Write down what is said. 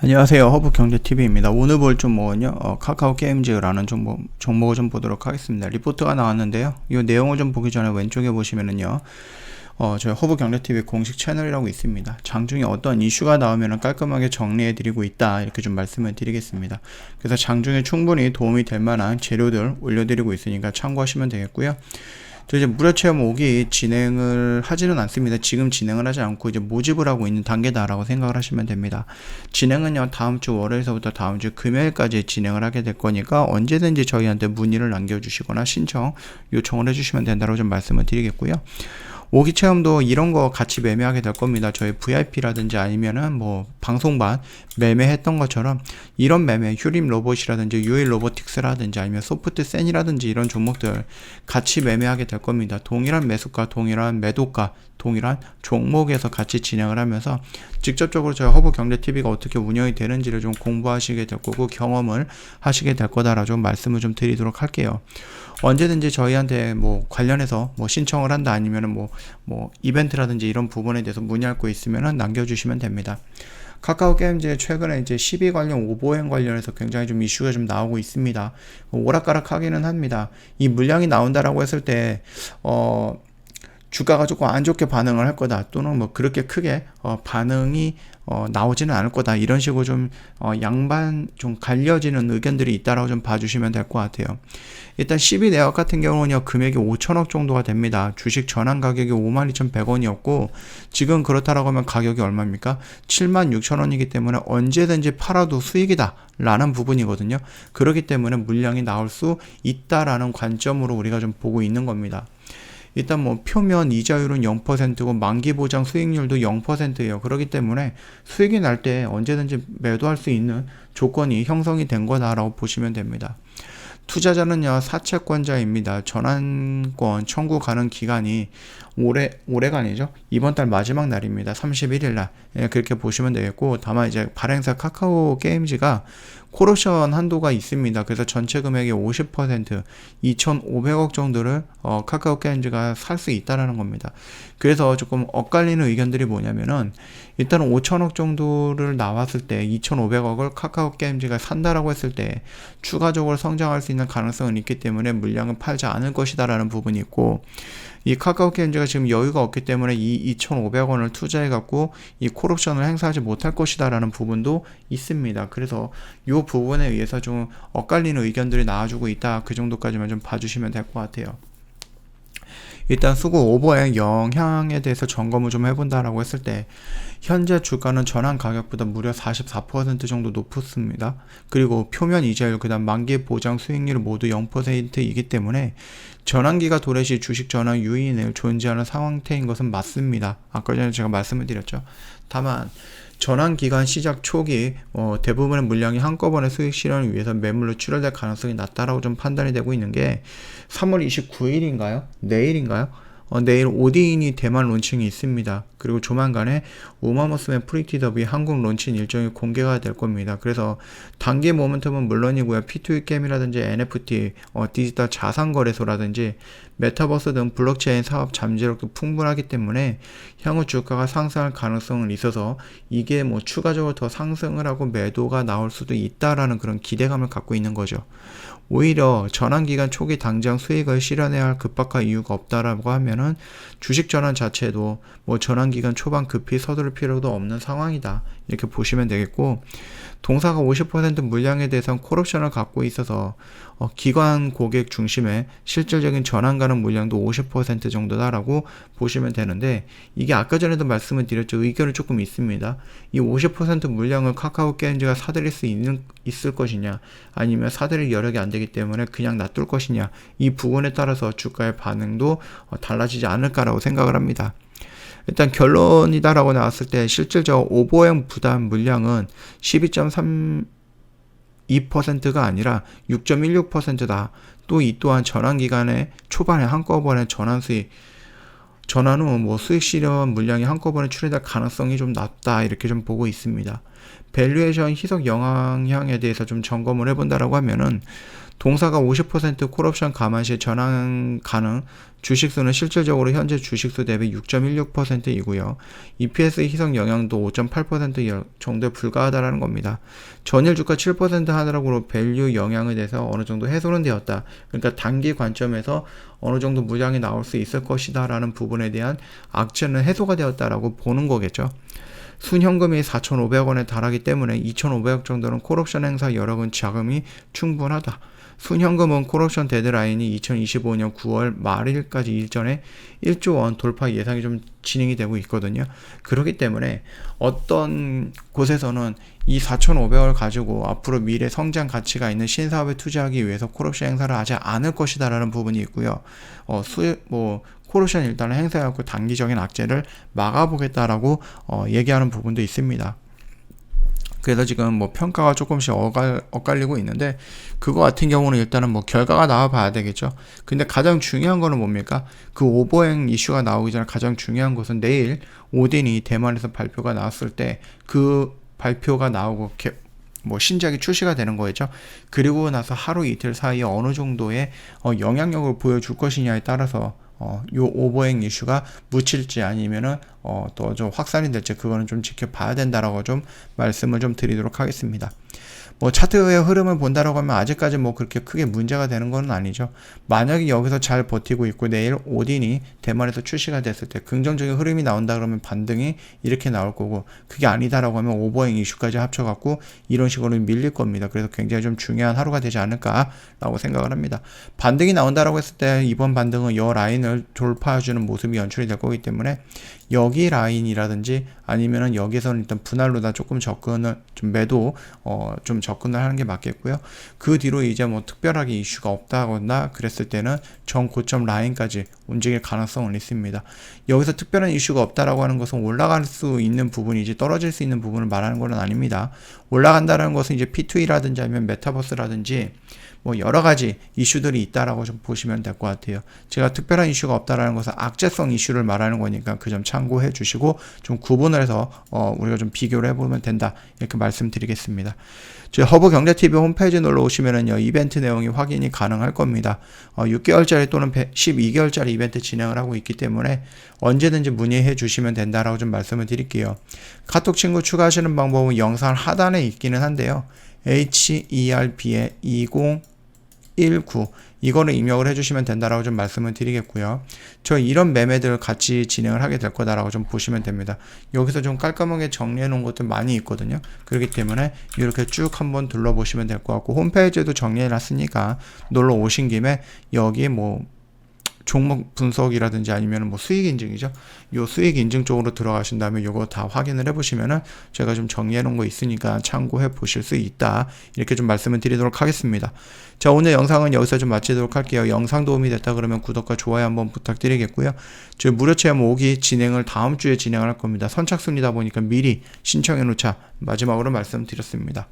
안녕하세요. 허브경제TV입니다. 오늘 볼 종목은요, 카카오 게임즈라는 종목을 좀 보도록 하겠습니다. 리포트가 나왔는데요. 이 내용을 좀 보기 전에 왼쪽에 보시면은요, 저희 허브경제TV 공식 채널이라고 있습니다. 장중에 어떤 이슈가 나오면 깔끔하게 정리해드리고 있다. 이렇게 좀 말씀을 드리겠습니다. 그래서 장중에 충분히 도움이 될 만한 재료들 올려드리고 있으니까 참고하시면 되겠고요. 저 이제 무료체험 5기 진행을 하지는 않습니다. 지금 진행을 하지 않고 이제 모집을 하고 있는 단계다라고 생각을 하시면 됩니다. 진행은요, 다음 주 월요일서부터 다음 주 금요일까지 진행을 하게 될 거니까 언제든지 저희한테 문의를 남겨주시거나 신청, 요청을 해주시면 된다고 좀 말씀을 드리겠고요. 5기 체험도 이런 거 같이 매매하게 될 겁니다. 저희 VIP라든지 아니면은 뭐 방송반 매매했던 것처럼 이런 매매, 휴림 로봇이라든지 유일 로보틱스라든지 아니면 소프트 센이라든지 이런 종목들 같이 매매하게 될 겁니다. 동일한 매수가, 동일한 매도가, 동일한 종목에서 같이 진행을 하면서 직접적으로 저희 허브경제TV가 어떻게 운영이 되는지를 좀 공부하시게 될 거고 경험을 하시게 될 거다라고 좀 말씀을 좀 드리도록 할게요. 언제든지 저희한테 뭐 관련해서 뭐 신청을 한다 아니면은 뭐 이벤트라든지 이런 부분에 대해서 문의할 거 있으면은 남겨주시면 됩니다. 카카오 게임즈 최근에 이제 12 관련 오보행 관련해서 굉장히 좀 이슈가 좀 나오고 있습니다. 오락가락 하기는 합니다. 이 물량이 나온다라고 했을 때, 주가가 조금 안 좋게 반응을 할 거다 또는 뭐 그렇게 크게 반응이 나오지는 않을 거다 이런 식으로 좀 양반 좀 갈려지는 의견들이 있다라고 좀 봐주시면 될 것 같아요. 일단 12내역 같은 경우는요, 금액이 5천억 정도가 됩니다. 주식 전환 가격이 52,100원이었고 지금 그렇다라고 하면 가격이 얼마입니까? 76,000원이기 때문에 언제든지 팔아도 수익이다 라는 부분이거든요. 그렇기 때문에 물량이 나올 수 있다라는 관점으로 우리가 좀 보고 있는 겁니다. 일단 뭐 표면 이자율은 0%고 만기 보장 수익률도 0%예요. 그렇기 때문에 수익이 날 때 언제든지 매도할 수 있는 조건이 형성이 된 거다라고 보시면 됩니다. 투자자는요, 사채권자입니다. 전환권 청구 가능 기간이 올해가 아니죠. 이번 달 마지막 날입니다. 31일 날. 예, 그렇게 보시면 되겠고, 다만 이제 발행사 카카오 게임즈가 콜옵션 한도가 있습니다. 그래서 전체 금액의 50%, 2,500억 정도를 카카오 게임즈가 살 수 있다라는 겁니다. 그래서 조금 엇갈리는 의견들이 뭐냐면은 일단 5천억 정도를 나왔을 때 2,500억을 카카오 게임즈가 산다라고 했을 때 추가적으로 성장할 수 있는 가능성은 있기 때문에 물량은 팔지 않을 것이다라는 부분이 있고, 이 카카오 게임즈가 지금 여유가 없기 때문에 이 2,500원을 투자해 갖고 이 콜옵션을 행사하지 못할 것이다라는 부분도 있습니다. 그래서 이 부분에 의해서 좀 엇갈리는 의견들이 나와주고 있다. 그 정도까지만 좀 봐주시면 될 것 같아요. 일단 수급 오버의 영향에 대해서 점검을 좀 해본다라고 했을 때 현재 주가는 전환 가격보다 무려 44% 정도 높습니다. 그리고 표면 이자율, 그 다음 만기 보장 수익률 모두 0%이기 때문에 전환기가 도래시 주식 전환 유인을 존재하는 상태인 것은 맞습니다. 아까 전에 제가 말씀을 드렸죠. 다만 전환기간 시작 초기 대부분의 물량이 한꺼번에 수익 실현을 위해서 매물로 출혈될 가능성이 낮다라고 좀 판단이 되고 있는 게 3월 29일인가요? 내일인가요? 내일 오디인이 대만 론칭이 있습니다. 그리고 조만간에 우마무스메 프리티 더비 한국 론칭 일정이 공개가 될 겁니다. 그래서 단기 모멘텀은 물론이고요. P2E 게임이라든지 NFT, 디지털 자산 거래소라든지 메타버스 등 블록체인 사업 잠재력도 풍부하기 때문에 향후 주가가 상승할 가능성은 있어서 이게 뭐 추가적으로 더 상승을 하고 매도가 나올 수도 있다라는 그런 기대감을 갖고 있는 거죠. 오히려 전환기간 초기 당장 수익을 실현해야 할 급박한 이유가 없다라고 하면은 주식 전환 자체도 뭐 전환기간 초반 급히 서두를 필요도 없는 상황이다. 이렇게 보시면 되겠고, 동사가 50% 물량에 대해서는 콜옵션을 갖고 있어서 기관 고객 중심의 실질적인 전환 가능 물량도 50% 정도다라고 보시면 되는데, 이게 아까 전에도 말씀을 드렸죠. 의견이 조금 있습니다. 이 50% 물량을 카카오 게임즈가 사들일 수 있을 것이냐, 아니면 사들일 여력이 안 되기 때문에 그냥 놔둘 것이냐, 이 부분에 따라서 주가의 반응도 달라지지 않을까라고 생각을 합니다. 일단 결론이다라고 나왔을 때 실질적 오버행 부담 물량은 12.32%가 아니라 6.16%다. 또 이 또한 전환 기간에 초반에 한꺼번에 전환 후 뭐 수익 실현 물량이 한꺼번에 출현할 가능성이 좀 낮다. 이렇게 좀 보고 있습니다. 밸류에이션 희석 영향에 대해서 좀 점검을 해본다라고 하면은 동사가 50% 콜옵션 감안 시 전환 가능, 주식수는 실질적으로 현재 주식수 대비 6.16%이고요. EPS 희석 영향도 5.8% 정도에 불과하다라는 겁니다. 전일 주가 7% 하락으로 밸류 영향에 대해서 어느 정도 해소는 되었다. 그러니까 단기 관점에서 어느 정도 무장이 나올 수 있을 것이다 라는 부분에 대한 악재는 해소가 되었다라고 보는 거겠죠. 순현금이 4,500원에 달하기 때문에 2,500억 정도는 콜옵션 행사 여력은 자금이 충분하다. 순현금은 콜옵션 데드라인이 2025년 9월 말일까지 일전에 1조 원 돌파 예상이 좀 진행이 되고 있거든요. 그렇기 때문에 어떤 곳에서는 이 4,500원을 가지고 앞으로 미래 성장 가치가 있는 신사업에 투자하기 위해서 콜옵션 행사를 하지 않을 것이다라는 부분이 있고요. 콜옵션 일단은 행사해갖고 단기적인 악재를 막아보겠다라고 얘기하는 부분도 있습니다. 그래서 지금 뭐 평가가 조금씩 엇갈리고 있는데, 그거 같은 경우는 일단은 뭐 결과가 나와 봐야 되겠죠. 근데 가장 중요한 거는 뭡니까? 그 오버행 이슈가 나오기 전에 가장 중요한 것은 내일 오딘이 대만에서 발표가 나왔을 때 그 발표가 나오고 뭐 신작이 출시가 되는 거겠죠. 그리고 나서 하루 이틀 사이에 어느 정도의 영향력을 보여줄 것이냐에 따라서 요 오버행 이슈가 묻힐지 아니면은 또 좀 확산이 될지, 그거는 좀 지켜봐야 된다라고 좀 말씀을 좀 드리도록 하겠습니다. 뭐 차트의 흐름을 본다라고 하면 아직까지 뭐 그렇게 크게 문제가 되는 건 아니죠. 만약에 여기서 잘 버티고 있고 내일 오딘이 대만에서 출시가 됐을 때 긍정적인 흐름이 나온다 그러면 반등이 이렇게 나올 거고, 그게 아니다라고 하면 오버행 이슈까지 합쳐갖고 이런 식으로 밀릴 겁니다. 그래서 굉장히 좀 중요한 하루가 되지 않을까라고 생각을 합니다. 반등이 나온다라고 했을 때 이번 반등은 여 라인을 돌파해주는 모습이 연출이 될 거기 때문에 여기 라인이라든지 아니면은 여기서는 일단 분할로다 조금 접근을 좀 매도 좀 접근을 하는 게 맞겠고요. 그 뒤로 이제 뭐 특별하게 이슈가 없다거나 그랬을 때는 전 고점 라인까지 움직일 가능성은 있습니다. 여기서 특별한 이슈가 없다라고 하는 것은 올라갈 수 있는 부분이지 떨어질 수 있는 부분을 말하는 건 아닙니다. 올라간다는 것은 이제 P2E라든지 아니면 메타버스라든지 뭐 여러 가지 이슈들이 있다라고 좀 보시면 될 것 같아요. 제가 특별한 이슈가 없다라는 것은 악재성 이슈를 말하는 거니까 그 점 참고해 주시고 좀 구분을 해서 우리가 좀 비교를 해보면 된다, 이렇게 말씀드리겠습니다. 저희 허브경제TV 홈페이지 놀러 오시면은요, 이벤트 내용이 확인이 가능할 겁니다. 6개월짜리 또는 12개월짜리 이벤트 진행을 하고 있기 때문에 언제든지 문의해 주시면 된다라고 좀 말씀을 드릴게요. 카톡 친구 추가하시는 방법은 영상 하단에 있기는 한데요. HERB의 2019 이거는 입력을 해주시면 된다라고 좀 말씀을 드리겠고요. 저 이런 매매들 같이 진행을 하게 될 거다라고 좀 보시면 됩니다. 여기서 좀 깔끔하게 정리해 놓은 것들 많이 있거든요. 그렇기 때문에 이렇게 쭉 한번 둘러보시면 될 것 같고, 홈페이지에도 정리해 놨으니까 놀러 오신 김에 여기 뭐 종목 분석이라든지 아니면 뭐 수익 인증이죠. 요 수익 인증 쪽으로 들어가신 다음에 요거 다 확인을 해보시면은 제가 좀 정리해 놓은 거 있으니까 참고해 보실 수 있다, 이렇게 좀 말씀을 드리도록 하겠습니다. 자, 오늘 영상은 여기서 좀 마치도록 할게요. 영상 도움이 됐다 그러면 구독과 좋아요 한번 부탁드리겠고요. 저희 무료 체험 5기 진행을 다음 주에 진행을 할 겁니다. 선착순이다 보니까 미리 신청해 놓자 마지막으로 말씀드렸습니다.